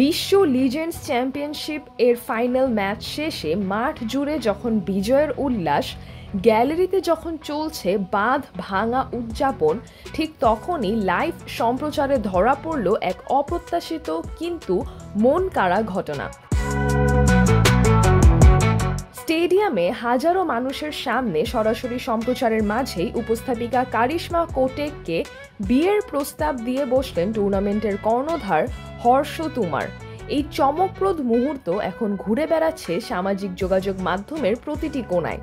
বিশ্ব legends championship এর final match শেষে মাঠ জুড়ে যখন বিজয়ের উল্লাস, গ্যালারিতে যখন চলছে বাঁধ ভাঙা উদযাপন, ঠিক তখনই লাইভ সম্প্রচারে ধরা পড়ল এক অপ্রত্যাশিত কিন্তু মন কাড়া ঘটনা। স্টেডিয়ামে হাজারো মানুষের সামনে সরাসরি সম্প্রচারের মাঝেই উপস্থাপিকা কারিশমা কোটেককে বিয়ের প্রস্তাব দিয়ে বসলেন টুর্নামেন্টের কর্ণধার হর্ষ তুমার। এই চমকপ্রদ মুহূর্ত এখন ঘুরে বেড়াচ্ছে সামাজিক যোগাযোগ মাধ্যমের প্রতিটি কোণায়।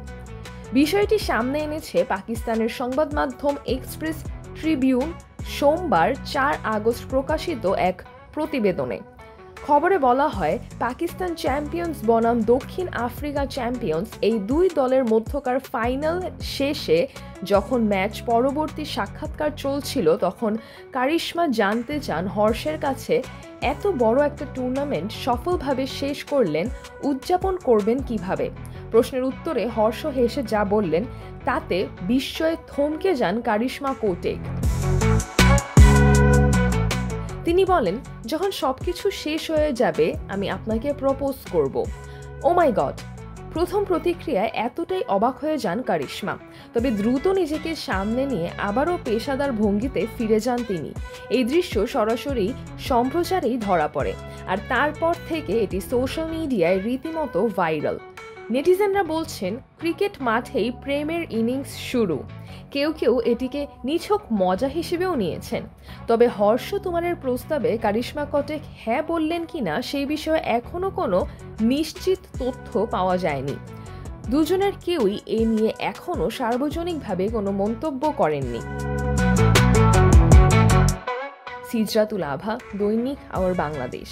বিষয়টি সামনে এনেছে পাকিস্তানের সংবাদ মাধ্যম এক্সপ্রেস ট্রিবিউন সোমবার ৪ আগস্ট প্রকাশিত এক প্রতিবেদনে। খবরে বলা হয়, পাকিস্তান চ্যাম্পিয়ন্স বনাম দক্ষিণ আফ্রিকা চ্যাম্পিয়ন্স এই দুই দলের মধ্যকার ফাইনাল শেষে যখন ম্যাচ পরবর্তী সাক্ষাৎকার চলছিল, তখন কারিশমা জানতে চান হর্ষের কাছে এত বড় একটা টুর্নামেন্ট সফলভাবে শেষ করলেন, উদযাপন করবেন কিভাবে। প্রশ্নের উত্তরে হর্ষ হেসে যা বললেন তাতে বিস্ময়ে থমকে যান কারিশমা কোটেক। তিনি বলেন, যখন সবকিছু শেষ হয়ে যাবে আমি আপনাকে প্রপোজ করব। ও মাই গড! প্রথম প্রতিক্রিয়ায় এতটাই অবাক হয়ে যান কারিশমা, তবে দ্রুত নিজেকে সামনে নিয়ে আবারও পেশাদার ভঙ্গিতে ফিরে যান তিনি। এই দৃশ্য সরাসরি সম্প্রচারেই ধরা পড়ে, আর তারপর থেকে এটি সোশ্যাল মিডিয়ায় রীতিমতো ভাইরাল। নেটিজেনরা বলছেন, ক্রিকেট মাঠেই প্রেমের ইনিংস শুরু। কেউ কেউ এটিকে নিছক মজা হিসেবেও নিয়েছেন। তবে হর্ষ তুমারের প্রস্তাবে কারিশমা কোটেক হ্যাঁ বললেন কিনা সেই বিষয়ে এখনো কোনো নিশ্চিত তথ্য পাওয়া যায়নি। দুজনের কেউই এ নিয়ে এখনো সার্বজনিকভাবে কোনো মন্তব্য করেননি। সিজরাতুল আভা, দৈনিক আওয়ার বাংলাদেশ।